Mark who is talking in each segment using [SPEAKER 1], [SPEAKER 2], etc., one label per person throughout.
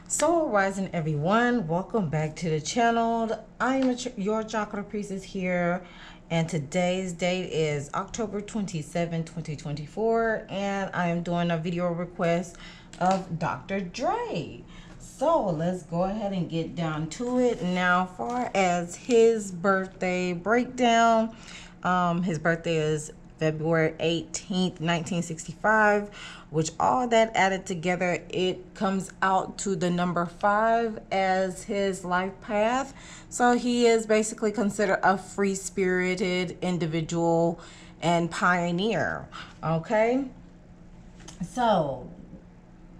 [SPEAKER 1] So rising everyone, welcome back to the channel. I am your chakra priestess here, and today's date is October 27, 2024, and I am doing a video request of Dr. Dre. So let's go ahead and get down to it. Now, far as his birthday breakdown, his birthday is February 18th, 1965, which all that added together, it comes out to the number 5 as his life path. So he is basically considered a free-spirited individual and pioneer. Okay? So,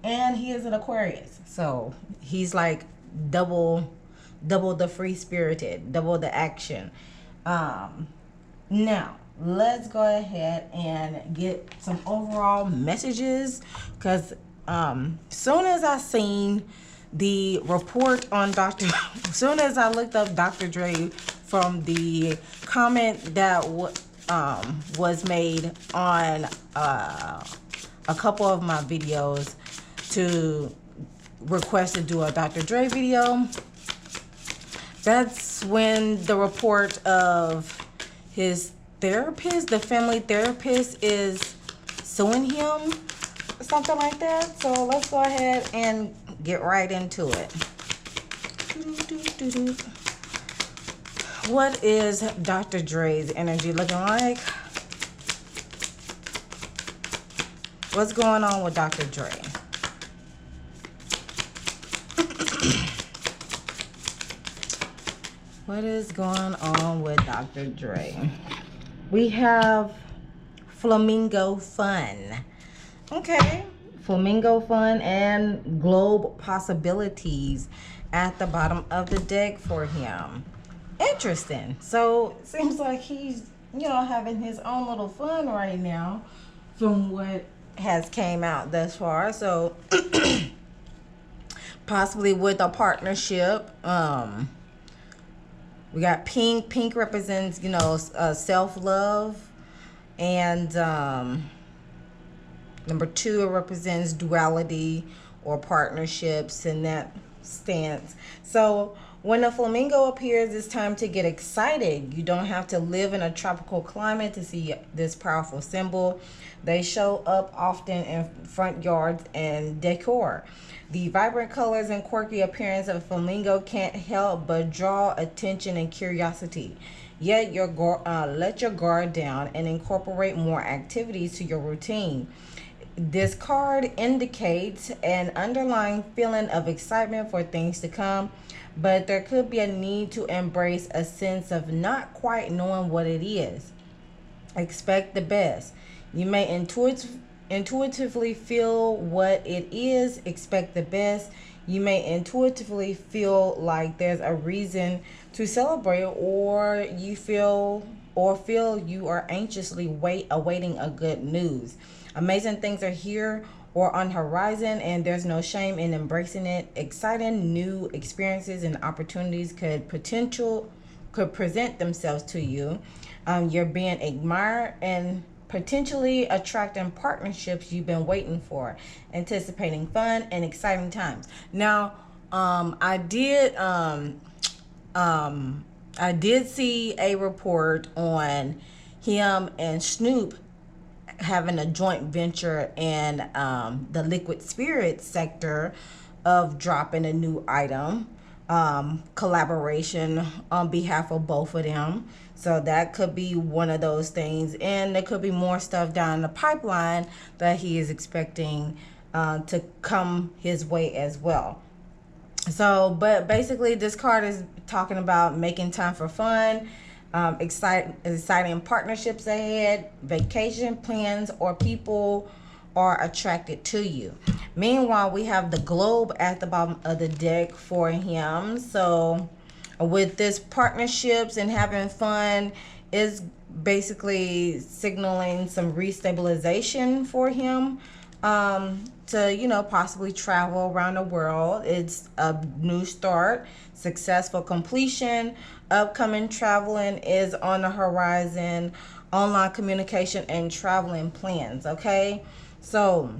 [SPEAKER 1] and he is an Aquarius. So he's like double the free-spirited, double the action. Now, let's go ahead and get some overall messages, because soon as I seen the report on soon as I looked up Dr. Dre from the comment that was made on a couple of my videos to request to do a Dr. Dre video, that's when the report of his therapist, the family therapist, is suing him, something like that. So let's go ahead and get right into it. What is Dr. Dre's energy looking like? What's going on with Dr. Dre? What is going on with Dr. Dre? We have flamingo fun. Okay, flamingo fun and globe possibilities at the bottom of the deck for him. Interesting. So it seems like he's, having his own little fun right now from what has came out thus far. So possibly with a partnership. We got pink. Pink represents, self-love. And number 2, it represents duality or partnerships in that stance. So when a flamingo appears, it's time to get excited. You don't have to live in a tropical climate to see this powerful symbol. They show up often in front yards and decor. The vibrant colors and quirky appearance of a flamingo can't help but draw attention and curiosity. Yet let your guard down and incorporate more activities to your routine. This card indicates an underlying feeling of excitement for things to come, but there could be a need to embrace a sense of not quite knowing what it is. Expect the best. You may intuitively feel what it is. Expect the best. You may intuitively feel like there's a reason to celebrate, or feel you are anxiously awaiting a good news. Amazing things are here or on horizon, and there's no shame in embracing it. Exciting new experiences and opportunities could present themselves to you. You're being admired and potentially attracting partnerships you've been waiting for, anticipating fun and exciting times. Now, I did see a report on him and Snoop having a joint venture in the liquid spirit sector of dropping a new item, collaboration on behalf of both of them. So that could be one of those things, and there could be more stuff down the pipeline that he is expecting to come his way as well. So, but basically this card is talking about making time for fun, exciting partnerships ahead, vacation plans, or people are attracted to you. Meanwhile, we have the globe at the bottom of the deck for him. So with this partnerships and having fun is basically signaling some restabilization for him, to possibly travel around the world. It's a new start, successful completion. Upcoming traveling is on the horizon, online communication and traveling plans. Okay, so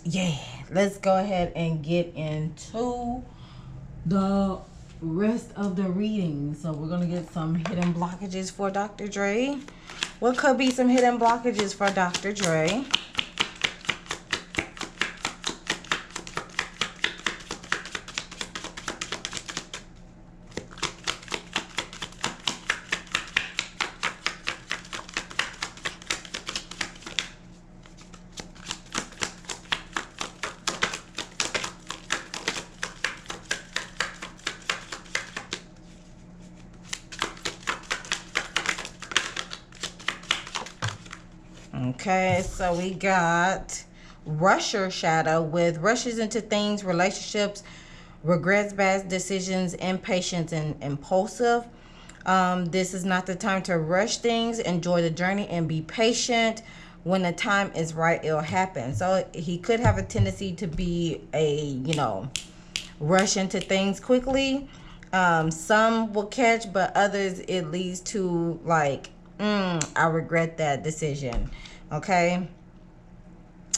[SPEAKER 1] yeah, let's go ahead and get into the rest of the reading. So we're gonna get some hidden blockages for Dr. Dre. What could be some hidden blockages for Dr. Dre? Okay, so we got rusher shadow with rushes into things, relationships, regrets bad decisions, impatience, and impulsive. This is not the time to rush things. Enjoy the journey and be patient. When the time is right, it'll happen. So he could have a tendency to be rush into things quickly. Some will catch, but others it leads to like, I regret that decision. Okay.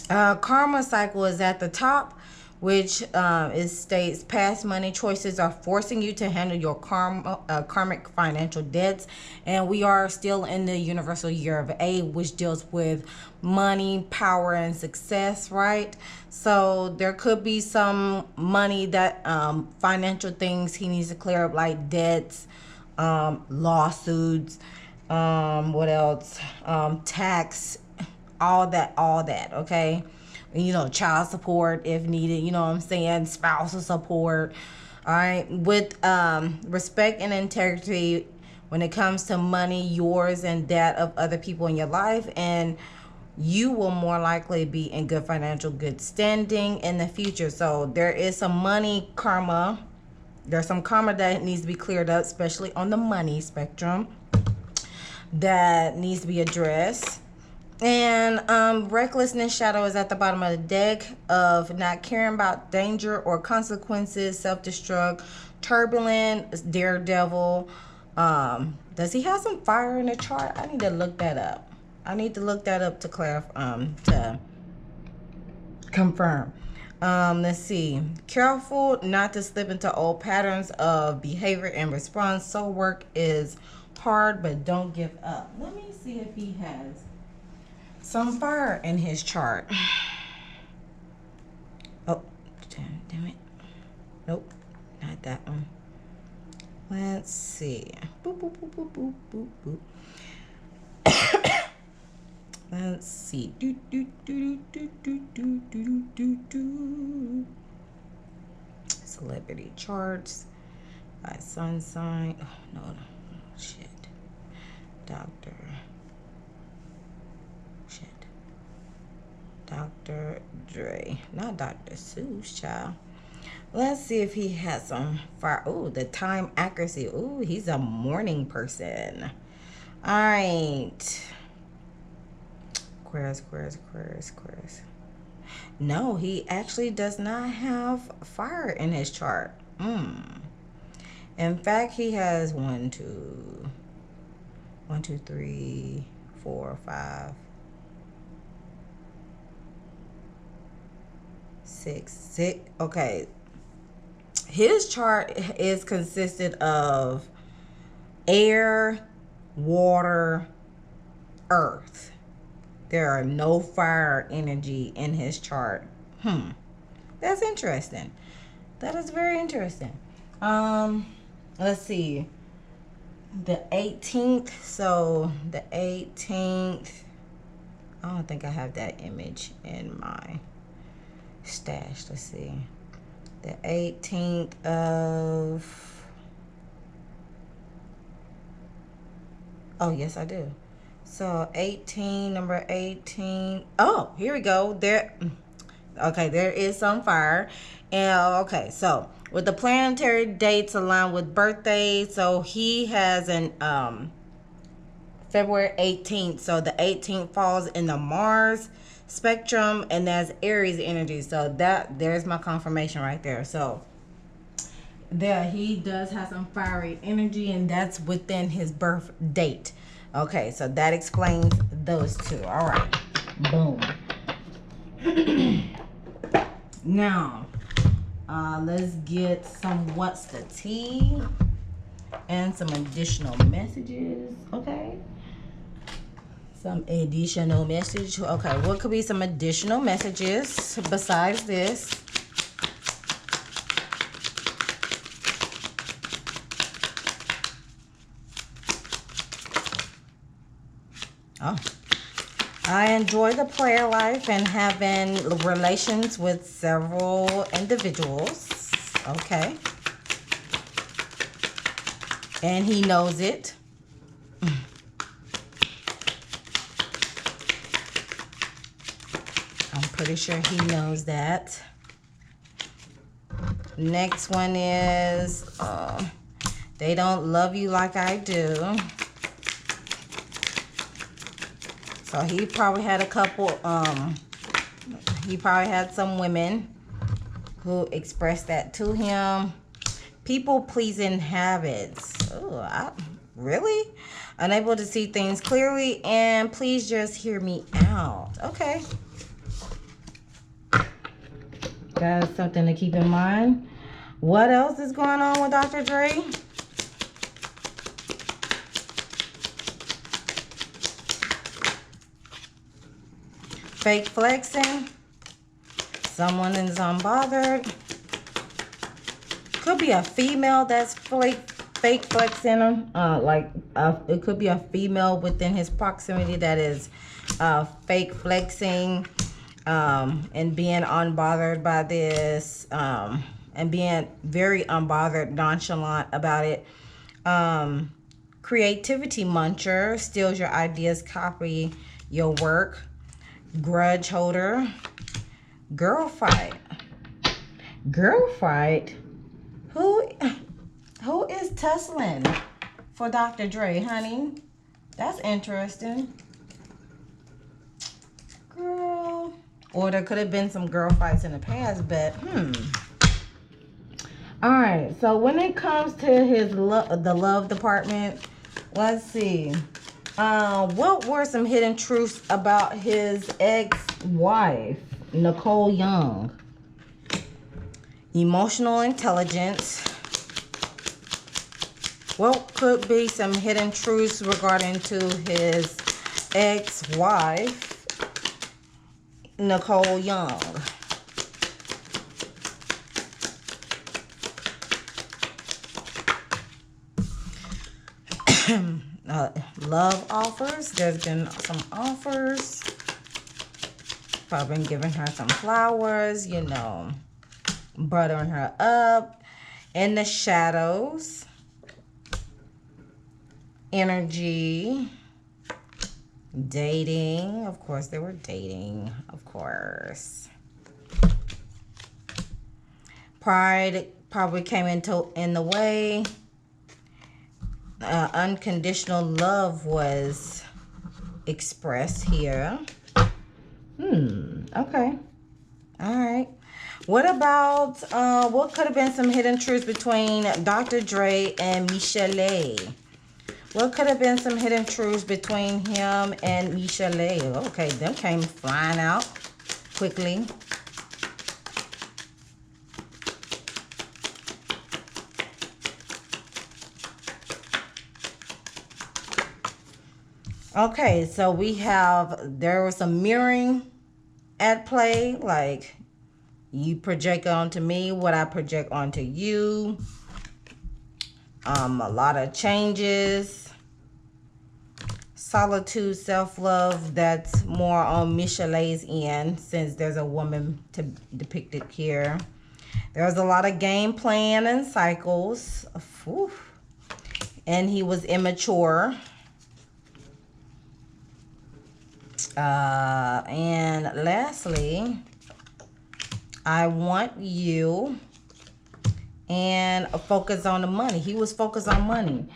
[SPEAKER 1] Karma cycle is at the top, which it states past money choices are forcing you to handle your karmic financial debts. And we are still in the universal year of A, which deals with money, power, and success, right? So there could be some money that financial things he needs to clear up, like debts, lawsuits, what else, tax, all that, okay? Child support if needed, you know what I'm saying, spousal support. All right, with respect and integrity when it comes to money, yours and that of other people in your life, and you will more likely be in good standing in the future. So there is some money karma. There's some karma that needs to be cleared up, especially on the money spectrum, that needs to be addressed. And recklessness shadow is at the bottom of the deck, of not caring about danger or consequences, self-destruct, turbulent, daredevil. Does he have some fire in the chart? I need to look that up. To clarify, to confirm. Let's see. Careful not to slip into old patterns of behavior and response. Soul work is hard, but don't give up. Let me see if he has some fire in his chart. Oh, damn it. Nope, not that one. Let's see. Boop, boop, boop, boop, boop, boop, boop. Let's see. Celebrity charts by sun sign. Oh, no. Shit. Dr. Dre, not Dr. Seuss, child. Let's see if he has some fire. Oh, the time accuracy. Oh, he's a morning person. All right. Aquarius. No, he actually does not have fire in his chart. In fact, he has 1, 2, 3, 4, 5, 6. Okay, his chart is consisted of air, water, earth. There are no fire energy in his chart. That's interesting. That is very interesting. Let's see. The 18th. So the 18th. I don't think I have that image in my stash. Let's see. The 18th of... Oh, yes, I do. So 18, number 18. Oh, here we go. There is some fire. And okay, so with the planetary dates aligned with birthdays, so he has an February 18th. So the 18th falls in the Mars spectrum, and that's Aries energy. So there's my confirmation right there. So there, he does have some fiery energy, and that's within his birth date. Okay, so that explains those two. All right, boom. Now, let's get some what's the tea and some additional messages, okay? Some additional message. Okay, what could be some additional messages besides this? Oh. I enjoy the prayer life and having relations with several individuals. Okay. And he knows it. I'm pretty sure he knows that. Next one is, they don't love you like I do. So he probably had a couple, he probably had some women who expressed that to him. People-pleasing habits. Oh, really? Unable to see things clearly, and please just hear me out. Okay. That's something to keep in mind. What else is going on with Dr. Dre? Fake flexing. Someone is unbothered. Could be a female that's fake flexing him. It could be a female within his proximity that is fake flexing and being unbothered by this and being very unbothered, nonchalant about it. Creativity muncher, steals your ideas, copy your work. Grudge holder. Girl fight. Girl fight. Who is tussling for Dr. Dre, honey? That's interesting. Girl. Or there could have been some girl fights in the past, but Alright, so when it comes to his the love department, let's see. What were some hidden truths about his ex-wife, Nicole Young? Emotional intelligence. What could be some hidden truths regarding to his ex-wife, Nicole Young? Love offers. There's been some offers. Probably been giving her some flowers, you know, buttering her up. In the shadows. Energy. Dating. Of course, they were dating. Of course. Pride probably came in the way. Unconditional love was expressed here. Okay. All right. What about, what could have been some hidden truths between Dr. Dre and Michelle? What could have been some hidden truths between him and Michelle? Okay, them came flying out quickly. Okay, so there was some mirroring at play, like you project onto me what I project onto you. A lot of changes. Solitude, self-love, that's more on Michelle's end since there's a woman depicted here. There was a lot of game plan and cycles. Whew. And he was immature. And lastly, I want you, and focus on the money. He was focused on money.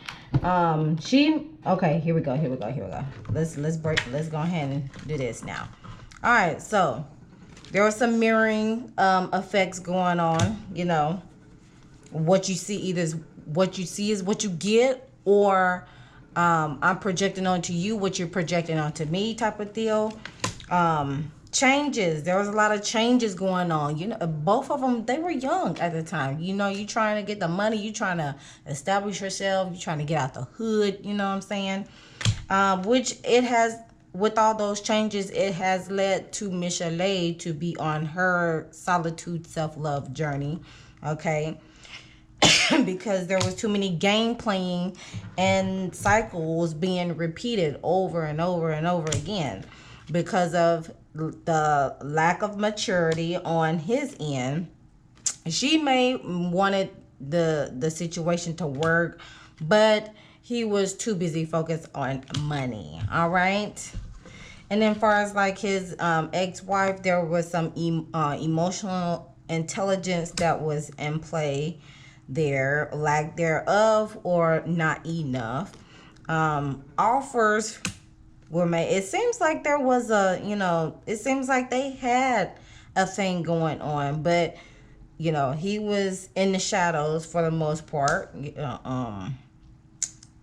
[SPEAKER 1] Okay, here we go. Let's go ahead and do this now. All right, so there were some mirroring effects going on. You know, what you see is what you get, or I'm projecting onto you what you're projecting onto me type of deal. changes. There was a lot of changes going on. You know, both of them, they were young at the time. You know, you trying to get the money, you trying to establish yourself, you trying to get out the hood, you know what I'm saying? Which it has, with all those changes, it has led to Michelet to be on her solitude self-love journey, okay? Because there was too many game playing and cycles being repeated over and over and over again because of the lack of maturity on his end. She may wanted the situation to work, but he was too busy focused on money. All right. And then far as like his ex-wife, there was some emotional intelligence that was in play there, lack thereof, or not enough. Offers were made. It seems like there was a, you know, it seems like they had a thing going on, but you know, he was in the shadows for the most part.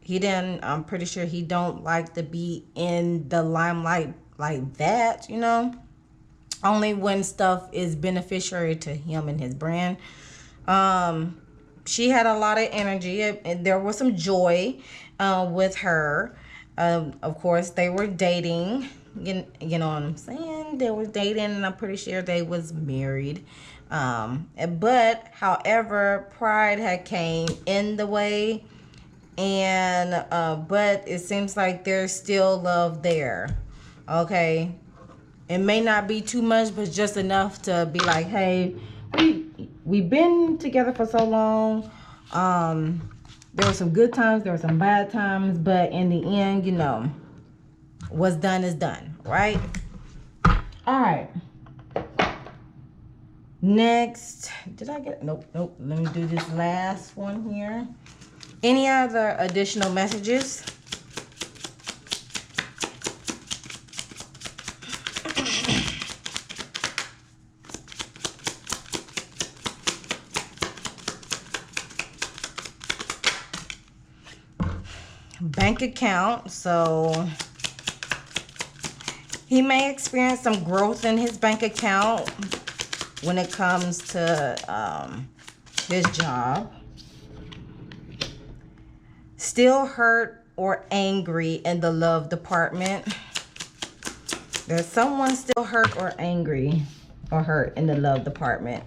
[SPEAKER 1] He didn't, I'm pretty sure he don't like to be in the limelight like that, you know, only when stuff is beneficiary to him and his brand. She had a lot of energy, and there was some joy with her. Of course, they were dating. You know what I'm saying? They were dating, and I'm pretty sure they was married. But however, pride had came in the way, and but it seems like there's still love there. Okay, it may not be too much, but just enough to be like, hey, we've been together for so long. There were some good times, there were some bad times, but in the end, you know, what's done is done, right? All right. Next, did I get, nope. Let me do this last one here. Any other additional messages? Bank account. So he may experience some growth in his bank account when it comes to his job. Still hurt or angry in the love department. There's someone still hurt or angry or hurt in the love department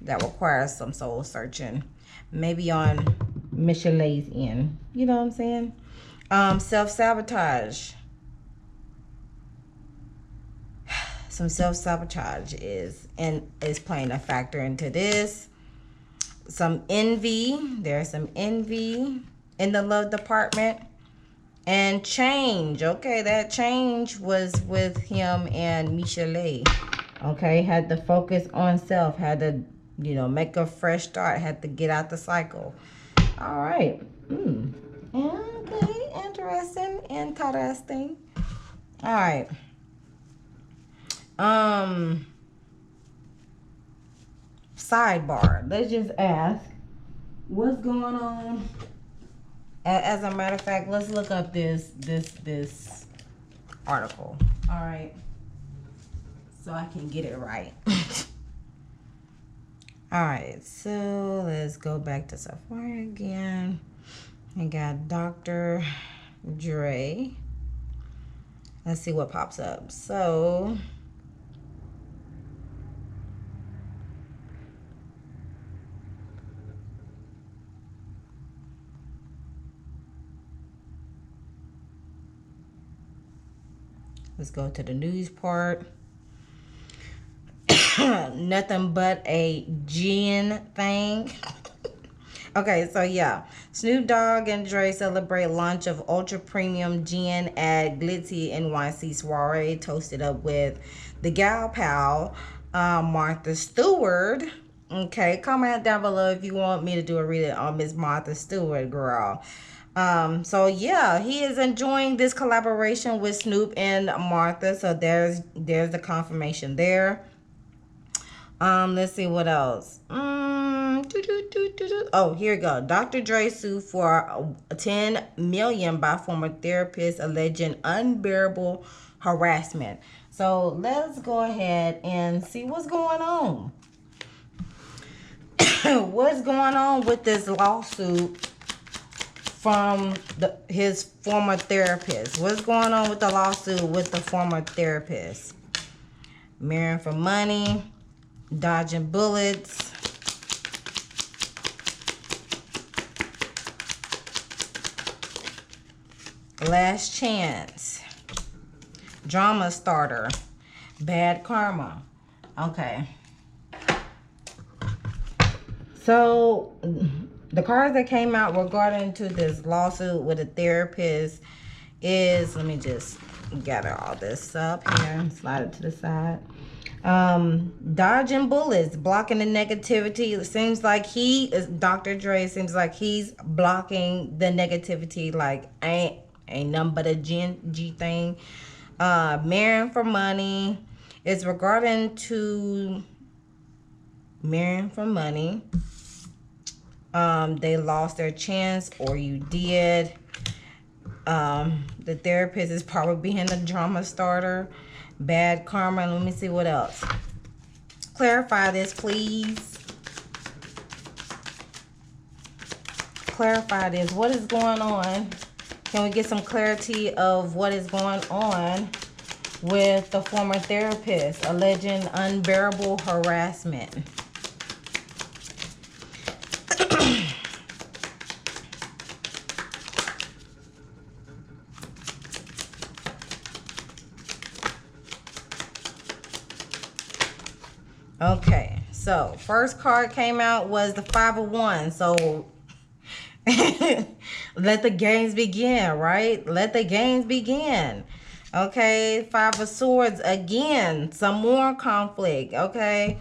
[SPEAKER 1] that requires some soul searching. Maybe on Michelet's end. You know what I'm saying? Self-sabotage. Some self-sabotage is playing a factor into this. Some envy. There's some envy in the love department. And change. Okay, that change was with him and Michelet. Okay, had to focus on self. Had to, you know, make a fresh start. Had to get out the cycle. All right. Okay, interesting. All right. Sidebar. Let's just ask, what's going on? As a matter of fact, let's look up this article. All right. So I can get it right. All right. So let's go back to Safari again. I got Dr. Dre. Let's see what pops up. So let's go to the news part. Nothing but a gin thing. Okay, so yeah. Snoop Dogg and Dre celebrate launch of ultra premium gin at Glitzy NYC soiree, toasted up with the gal pal, Martha Stewart. Okay, comment down below if you want me to do a reading on Miss Martha Stewart, girl. So yeah, he is enjoying this collaboration with Snoop and Martha. So there's the confirmation there. Let's see what else. Oh, here we go. Dr. Dre sued for $10 million by former therapist alleging unbearable harassment. So let's go ahead and see what's going on. What's going on with this lawsuit from his former therapist? What's going on with the lawsuit with the former therapist? Marrying for money, dodging bullets. Last chance. Drama starter. Bad karma. Okay. So the cards that came out regarding to this lawsuit with a therapist is, let me just gather all this up here and slide it to the side. Dodging bullets, blocking the negativity. It seems like Dr. Dre seems like he's blocking the negativity, like ain't nothing but a G thing. Marrying for money. It's regarding to marrying for money. They lost their chance, or you did. The therapist is probably being a drama starter. Bad karma. Let me see what else. Clarify this, please. Clarify this. What is going on? Can we get some clarity of what is going on with the former therapist alleging unbearable harassment? Okay, so first card came out was the 5 of Wands. So let the games begin, right? Let the games begin. Okay, 5 of Swords again, some more conflict. Okay,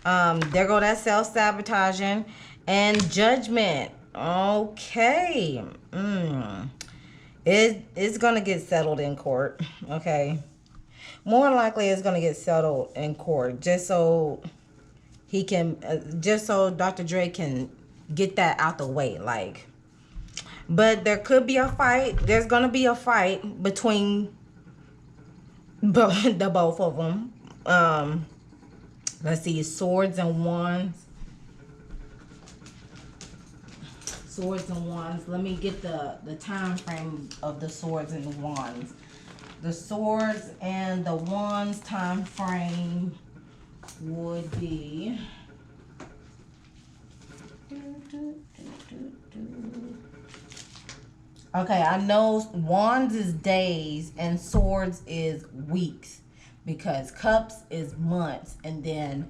[SPEAKER 1] there go that self-sabotaging and Judgment. Okay, it's gonna get settled in court. Okay, more likely it's gonna get settled in court, just so he can, just so Dr. Dre can get that out the way, like. But there could be a fight. There's gonna be a fight between the both of them. Let's see, Swords and Wands. Swords and Wands. Let me get the time frame of the Swords and the Wands. The Swords and the Wands time frame would be okay. I know Wands is days and Swords is weeks, because Cups is months, and then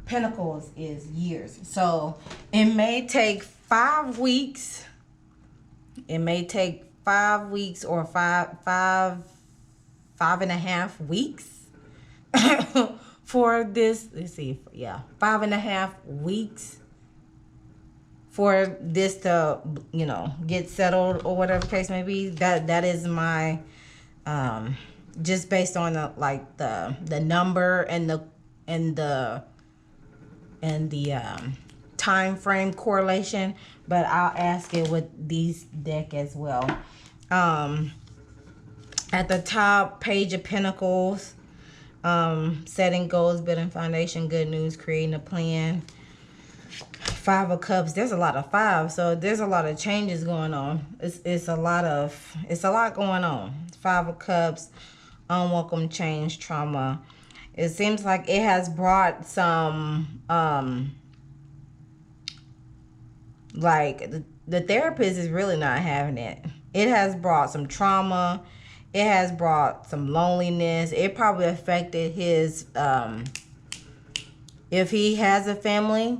[SPEAKER 1] Pentacles is years. So it may take 5 weeks. It may take 5 weeks or five and a half weeks for this. Let's see. Yeah, 5.5 weeks for this to, get settled, or whatever the case may be. That is my just based on the number and the time frame correlation. But I'll ask it with these deck as well. At the top, Page of Pentacles, setting goals, building foundation, good news, creating a plan. 5 of Cups. There's a lot of 5, so there's a lot of changes going on. It's a lot going on. 5 of Cups, unwelcome change, trauma. It seems like it has brought some the therapist is really not having it. It has brought some trauma. It has brought some loneliness. It probably affected his if he has a family,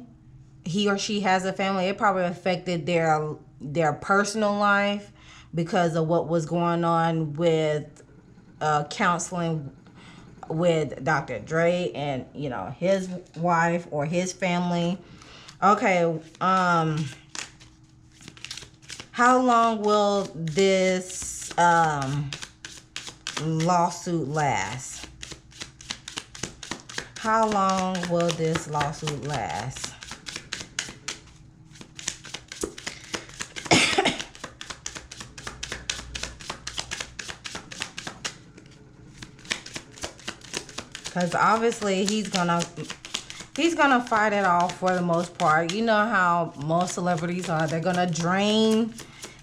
[SPEAKER 1] he or she has a family, it probably affected their personal life because of what was going on with counseling with Dr. Dre and his wife or his family. Okay, how long will this lawsuit last? How long will this lawsuit last? Because obviously he's gonna fight it off for the most part. You know how most celebrities are. They're gonna drain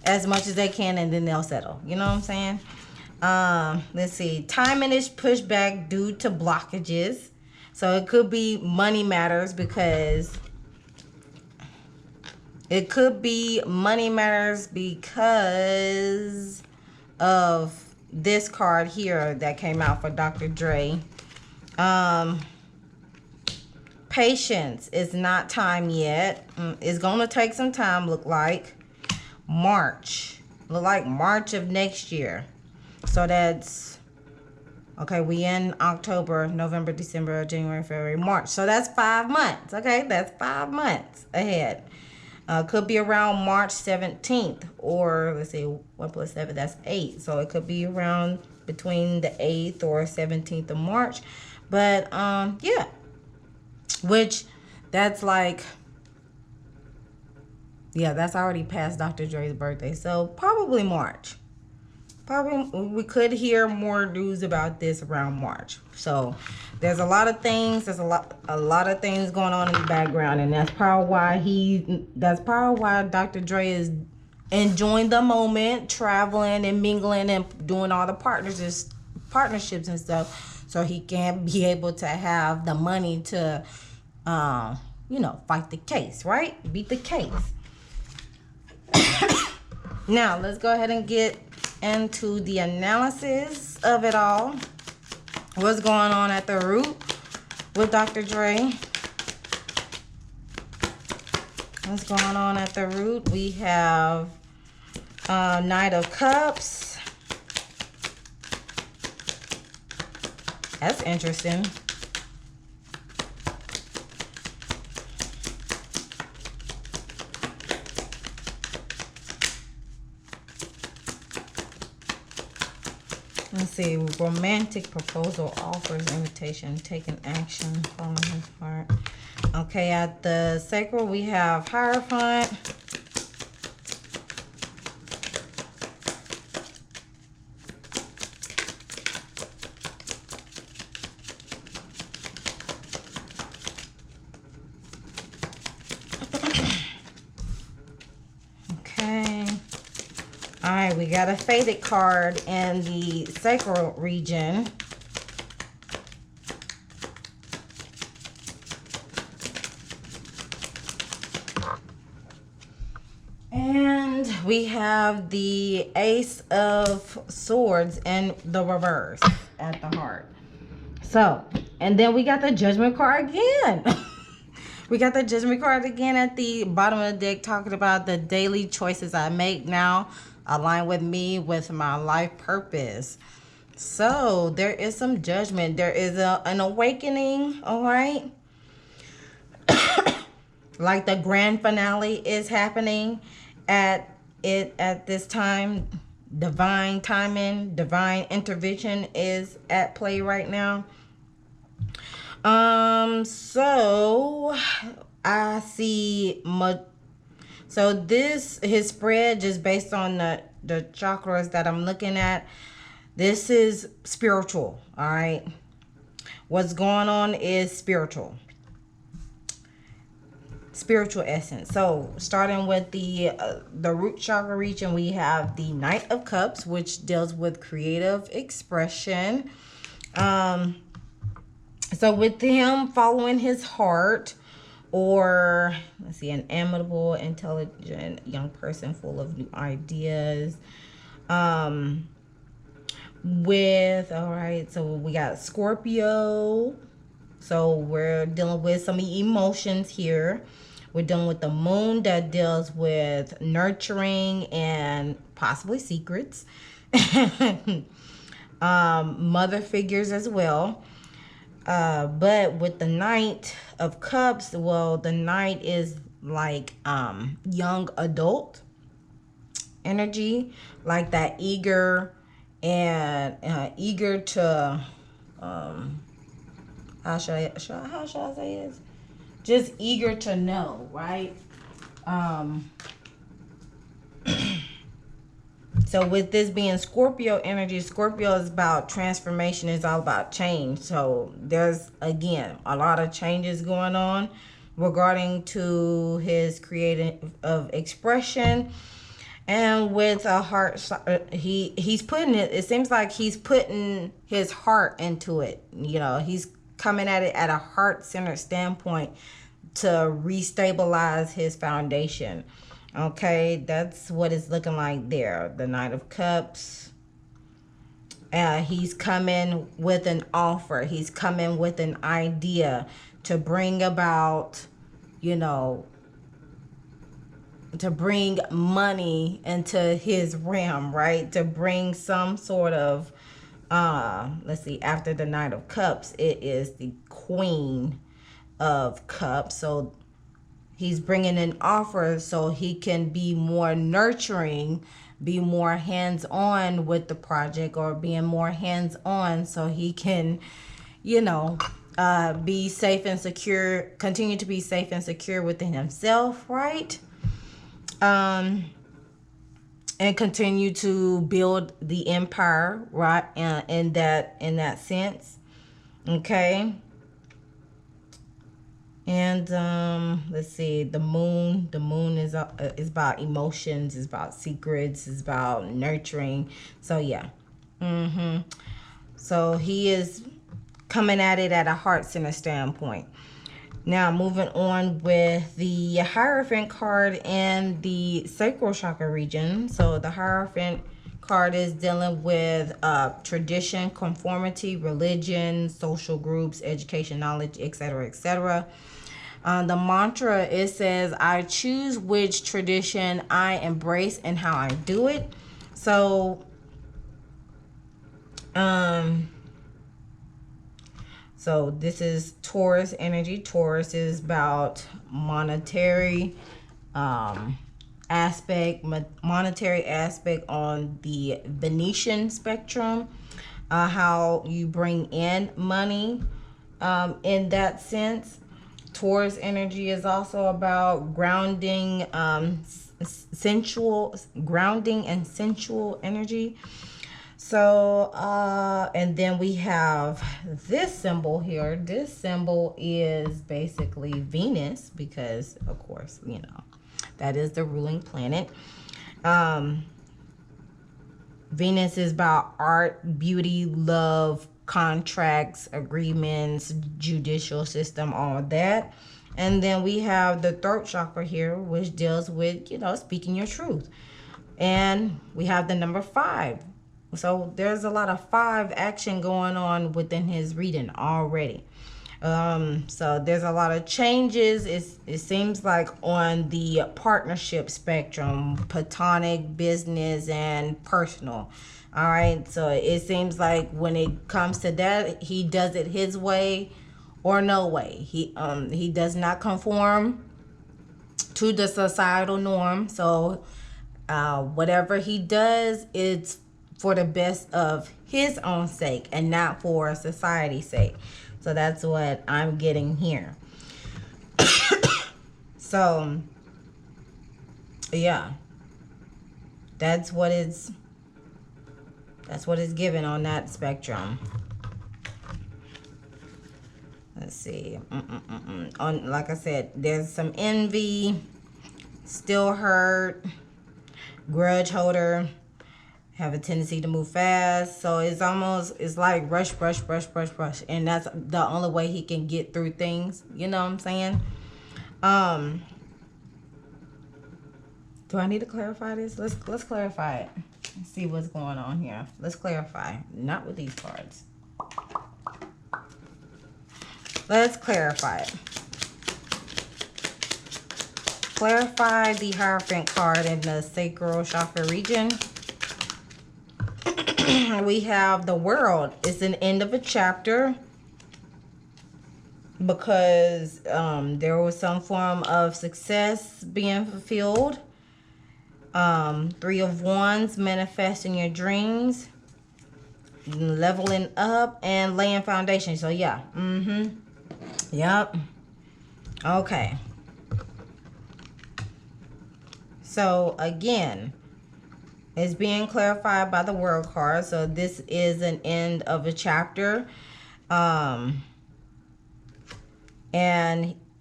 [SPEAKER 1] as much as they can and then they'll settle. You know what I'm saying? Let's see. Timing is pushed back due to blockages. So it could be money matters because of this card here that came out for Dr. Dre. Patience is not time yet. It's gonna take some time, look like. March of next year. So that's okay, we in October, November, December, January, February, March. So that's 5 months. Okay, that's 5 months ahead. Could be around March 17th, or let's see, 1 plus 7, that's 8. So it could be around between the 8th or 17th of March. But yeah, which that's like, yeah, that's already past Dr. Dre's birthday. So probably March. Probably we could hear more news about this around March. So there's a lot of things. There's a lot of things going on in the background, and that's probably why Dr. Dre is enjoying the moment, traveling and mingling and doing all the partnerships and stuff, so he can be able to have the money to, fight the case, right? Beat the case. Now let's go ahead and get into the analysis of it all. What's going on at the root with Dr. Dre? What's going on at the root? We have Knight of Cups. That's interesting. Let's see, romantic proposal, offers, invitation, taking action, following his heart. Okay, at the sacral we have Hierophant. Alright, we got a faded card in the sacral region. And we have the Ace of Swords in the reverse at the heart. So, and then we got the Judgment card again. We got the Judgment card again at the bottom of the deck, talking about the daily choices I make now align with me, with my life purpose. So there is some judgment. There is an awakening, all right? Like the grand finale is happening at this time. Divine timing, divine intervention is at play right now. So I see much. So his spread, just based on the chakras that I'm looking at, this is spiritual, all right? What's going on is spiritual essence. So starting with the root chakra region, we have the Knight of Cups, which deals with creative expression. So with him following his heart, or let's see, an amiable, intelligent young person full of new ideas. All right, so we got Scorpio. So we're dealing with some emotions here. We're dealing with the moon that deals with nurturing and possibly secrets. Mother figures as well. But with the Knight of Cups, well, the Knight is like young adult energy, like that eager to how should I say this? Just eager to So with this being Scorpio energy, Scorpio is about transformation, it's all about change. So there's, again, a lot of changes going on regarding to his creative of expression. And with a heart, he's putting it seems like he's putting his heart into it. You know, he's coming at it at a heart-centered standpoint to restabilize his foundation. Okay, that's what it's looking like there. The Knight of Cups. He's coming with an offer. He's coming with an idea to bring about, you know, to bring money into his realm, right? To bring some sort of, let's see, after the Knight of Cups, it is the Queen of Cups. So he's bringing an offer so he can be more nurturing, be more hands-on with the project, or being more hands-on so he can, you know, be safe and secure, continue to be safe and secure within himself, right? And continue to build the empire, right? In that sense, okay. And let's see, the moon is about emotions, is about secrets, is about nurturing. So yeah, so he is coming at it at a heart-centered standpoint. Now moving on with the Hierophant card and the sacral chakra region. So the Hierophant card is dealing with tradition, conformity, religion, social groups, education, knowledge, etc., etc. The mantra, it says, I choose which tradition I embrace and how I do it. So, so this is Taurus energy. Taurus is about monetary aspect on the Venetian spectrum, how you bring in money in that sense. Taurus energy is also about grounding, grounding and sensual energy. So, and then we have this symbol here. This symbol is basically Venus, because of course, you know, that is the ruling planet. Venus is about art, beauty, love, contracts, agreements, judicial system, all that. And then we have the throat chakra here, which deals with, you know, speaking your truth. And we have the number 5. So there's a lot of 5 action going on within his reading already. So there's a lot of changes. It seems like on the partnership spectrum, platonic, business, and personal. All right, so it seems like when it comes to that, he does it his way or no way. He does not conform to the societal norm. So whatever he does, it's for the best of his own sake and not for society's sake. So that's what I'm getting here. So yeah, that's what it's given on that spectrum. Let's see. On, like I said, there's some envy, still hurt, grudge holder, have a tendency to move fast. So it's like rush. And that's the only way he can get through things. You know what I'm saying? Do I need to clarify this? Let's clarify it. Let's see what's going on here. Let's clarify. Not with these cards. Let's clarify it. Clarify the Hierophant card in the sacral chakra region. We have the World. It's an end of a chapter because there was some form of success being fulfilled. 3 of Wands, manifesting your dreams, leveling up, and laying foundation. So yeah, yep. Okay. So again, It's being clarified by the World card. So this is an end of a chapter. And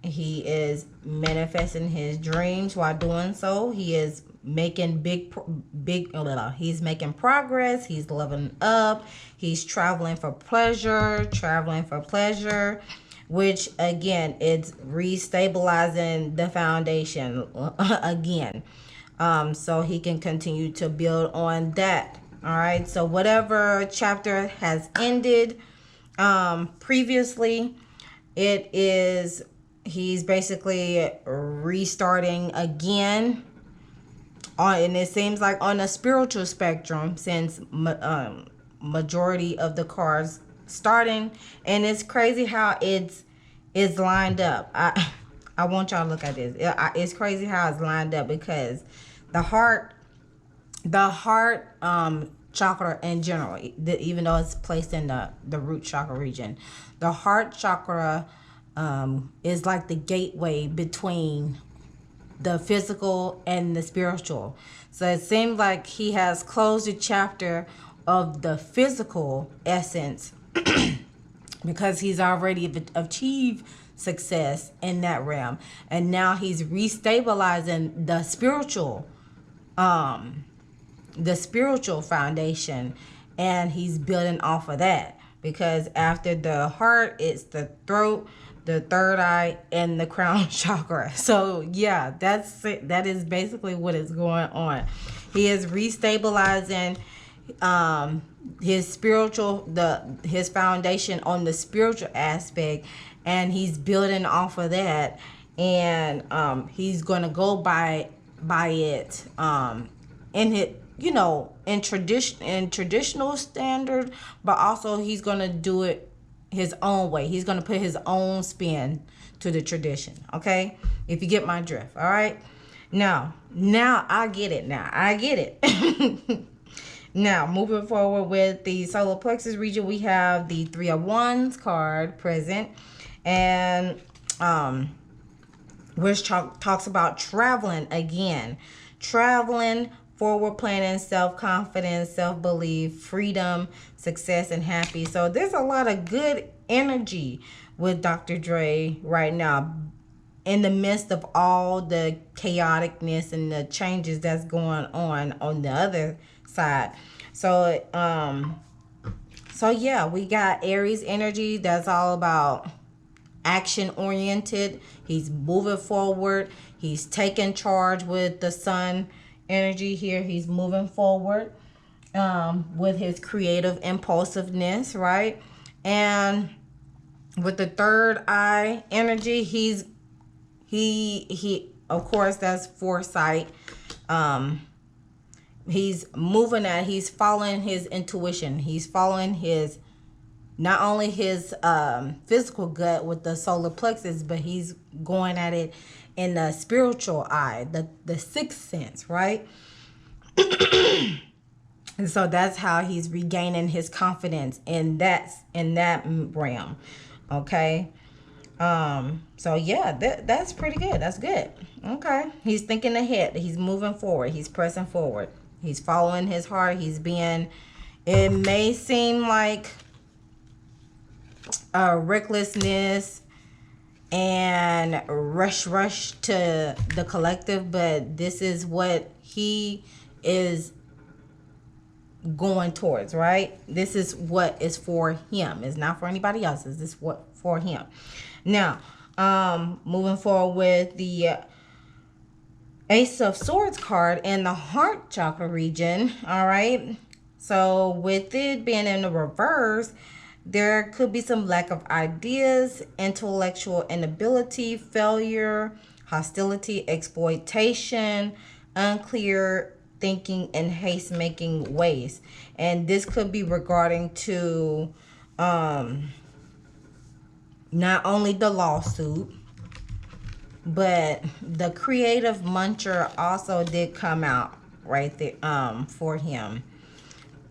[SPEAKER 1] he is manifesting his dreams while doing so. He is making he's making progress. He's leveling up. He's traveling for pleasure, which again, it's restabilizing the foundation again. So he can continue to build on that. All right. So whatever chapter has ended previously, he's basically restarting again and it seems like on a spiritual spectrum, since majority of the cards starting, and it's crazy how it's lined up. I want y'all to look at this. It's crazy how it's lined up, because the heart chakra in general, even though it's placed in the root chakra region, the heart chakra is like the gateway between the physical and the spiritual. So it seems like he has closed the chapter of the physical essence because he's already achieved success in that realm, and now he's restabilizing the spiritual foundation, and he's building off of that, because after the heart, it's the throat, the third eye, and the crown chakra. So yeah, that is basically what is going on. He is restabilizing his foundation on the spiritual aspect, and he's building off of that, and he's gonna go by it in traditional standard, but also he's gonna do it his own way. He's gonna put his own spin to the tradition. Okay, if you get my drift. All right. Now I get it. Now moving forward with the solar plexus region, we have the Three of Wands card present, and which talks about traveling again, forward planning, self-confidence, self-belief, freedom, success, and happy. So there's a lot of good energy with Dr. Dre right now, in the midst of all the chaoticness and the changes that's going on the other side. So yeah, we got Aries energy. That's all about action oriented. He's moving forward. He's taking charge with the sun energy here. He's moving forward with his creative impulsiveness, right? And with the third eye energy, he of course, that's foresight. He's he's following his intuition. He's following not only his physical gut with the solar plexus, but he's going at it in the spiritual eye, the sixth sense, right? And so that's how he's regaining his confidence in that realm. Okay. So yeah, that's pretty good. That's good. Okay. He's thinking ahead. He's moving forward. He's pressing forward. He's following his heart. It may seem like recklessness and rush to the collective, but this is what he is going towards, right? This is what is for him. It's not for anybody else. This is what for him. Now, moving forward with the Ace of Swords card in the heart chakra region. All right. So with it being in the reverse, there could be some lack of ideas, intellectual inability, failure, hostility, exploitation, unclear thinking, and haste making ways. And this could be regarding to not only the lawsuit, but the creative muncher also did come out right there for him,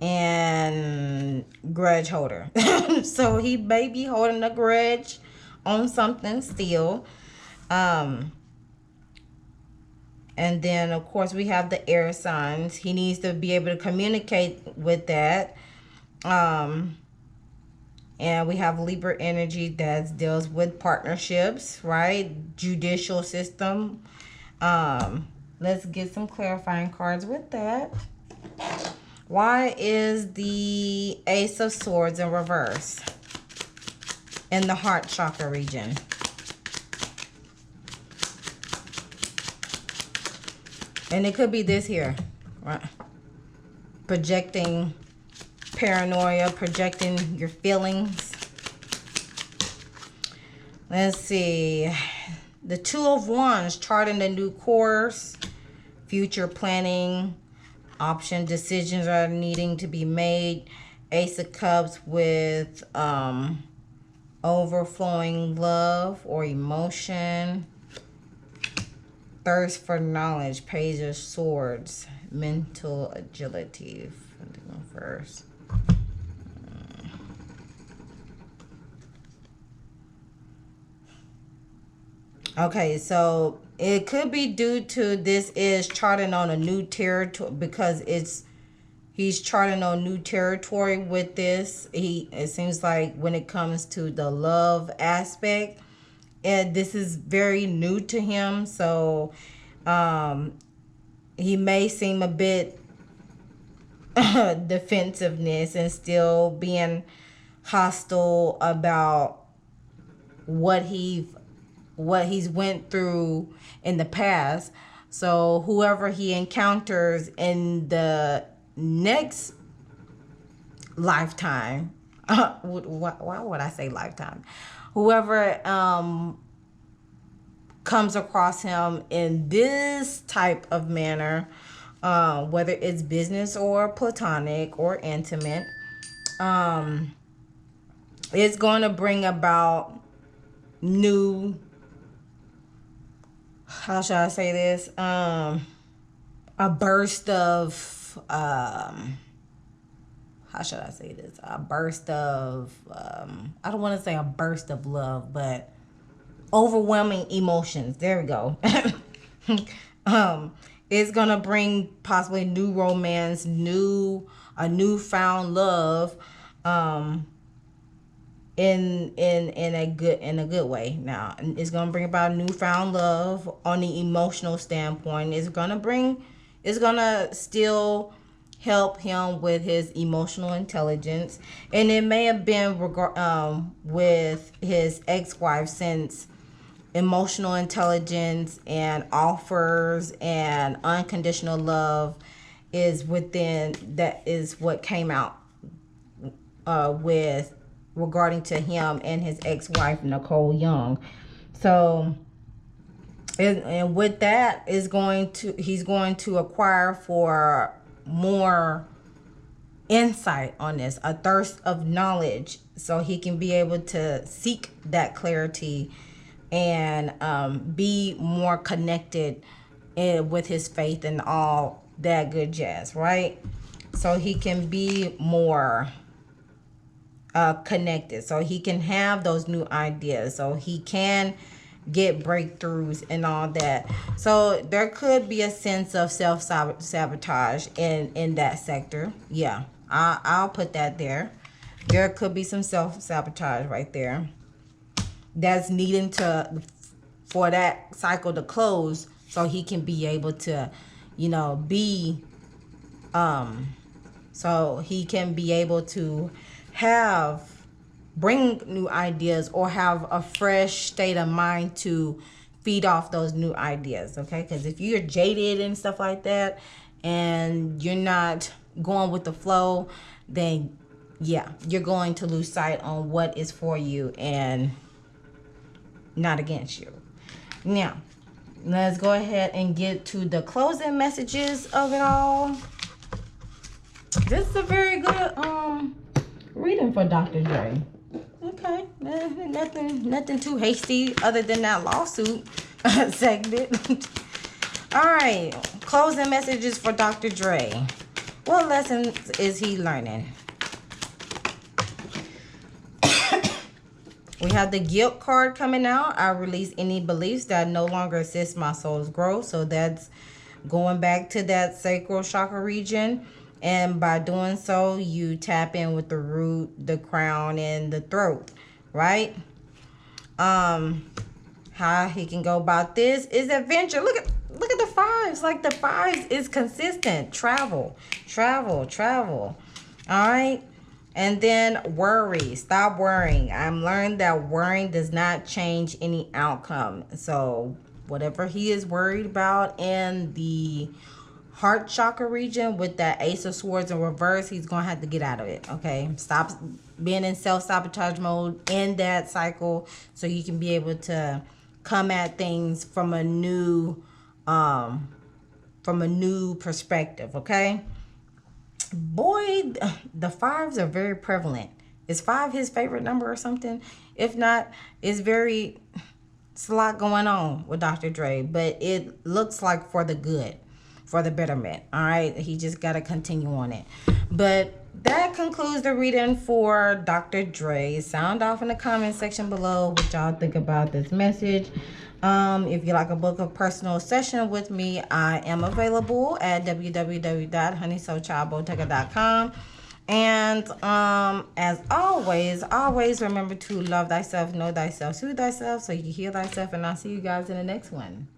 [SPEAKER 1] and grudge holder. So he may be holding a grudge on something still. And then, of course, we have the air signs. He needs to be able to communicate with that. And we have Libra energy that deals with partnerships, right? Judicial system. Let's get some clarifying cards with that. Why is the Ace of Swords in reverse in the heart chakra region? And it could be this here, right? Projecting paranoia, projecting your feelings. Let's see. The Two of Wands, charting a new course, future planning, option decisions are needing to be made. Ace of Cups with overflowing love or emotion. Thirst for knowledge, Page of Swords, mental agility. First. Okay, so it could be due to this is charting on a new territory, because he's charting on new territory with this. It seems like when it comes to the love aspect, and this is very new to him, so he may seem a bit defensiveness and still being hostile about what he's went through in the past. So whoever he encounters in the next lifetime, why would I say lifetime? Whoever comes across him in this type of manner, whether it's business or platonic or intimate, it's going to bring about new, how should I say this, a burst of, how should I say this, a burst of, I don't want to say a burst of love, but overwhelming emotions. There we go. It's gonna bring possibly new romance, a newfound love, in a good way. Now it's gonna bring about newfound love on the emotional standpoint. It's gonna still help him with his emotional intelligence, and it may have been with his ex-wife, since emotional intelligence and offers and unconditional love is within, that is what came out with regarding to him and his ex-wife Nicole Young. So and with that he's going to acquire for more insight on this, a thirst of knowledge, so he can be able to seek that clarity and be more connected with his faith and all that good jazz, right? So he can be more connected, so he can have those new ideas, so he can get breakthroughs and all that. So there could be a sense of self-sabotage in that sector. Yeah, I'll put that there. There could be some self-sabotage right there that's needing for that cycle to close, so he can be able to, so he can be able to bring new ideas or have a fresh state of mind to feed off those new ideas. Okay, because if you're jaded and stuff like that and you're not going with the flow, then yeah, you're going to lose sight on what is for you and not against you. Now let's go ahead and get to the closing messages of it all. This is a very good reading for Dr. Dre. Okay, nothing too hasty other than that lawsuit segment. All right, closing messages for Dr. Dre. What lessons is he learning? We have the guilt card coming out. I release any beliefs that no longer assist my soul's growth. So that's going back to that sacral chakra region. And by doing so, you tap in with the root, the crown, and the throat, right? How he can go about this is adventure. Look at the fives. Like the fives is consistent. Travel. All right. And then worry. Stop worrying. I'm learned that worrying does not change any outcome. So whatever he is worried about in the heart chakra region with that Ace of Swords in reverse, he's going to have to get out of it, okay? Stop being in self-sabotage mode in that cycle so you can be able to come at things from a new perspective, okay? Boy, the fives are very prevalent. Is 5 his favorite number or something? If not, it's a lot going on with Dr. Dre, but it looks like for the good, for the betterment. All right, he just got to continue on it. But that concludes the reading for Dr. Dre. Sound off in the comment section below what y'all think about this message. If you like a book of personal session with me, I am available at www.honeysoulchildbottega.com. And as always remember to love thyself, know thyself, soothe thyself, so you can heal thyself. And I'll see you guys in the next one.